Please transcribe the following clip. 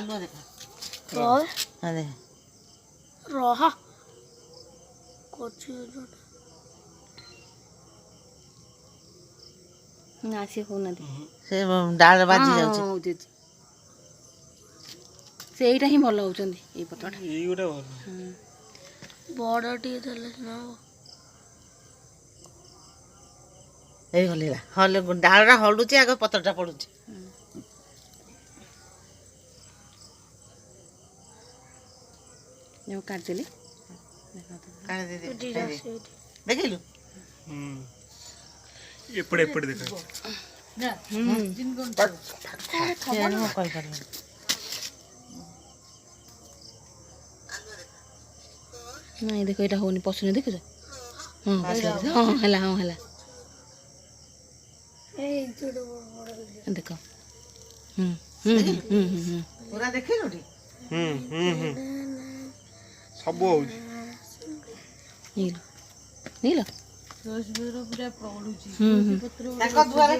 आलू देखा रह अरे रह कोची ना से हो ना से डाल बाजी जाउची ସେଇଟା ହିଁ ଭଲ ହଉଛନ୍ତି ଏଇ ପତ୍ରଟା ଏଇ ଗୋଟେ ଭଲ ବଡ଼ ଟିକେ ଦେଲେ ନା ଏଇ ହଲିଲା ହଲେ ଡାଳଟା ହଲୁଛି ଆଗ ପତ୍ରଟା ପଡୁଛି ଯୋଉ କାଟିଦେଲି କାଢି ଦେ ଏଇଠି ଦେଖିଲୁ ଏପଟେ ଏପଟେ ଦେଖା କହିପାରିବି ନାଇଁ ଦେଖ ଏଇଟା ହଉନି ପଶୁନି ଦେଖୁଛ ହଁ ହଁ ହେଲା ହଁ ହେଲା ଏଇ ଯୋଡ଼ ବଡ଼ ଦେଖ ପୁରା ଦେଖିଲୁଟି ସବୁ ହଉଛି ନେଇଲ ନେଇଲ ତାଙ୍କ ଦୁଆରେ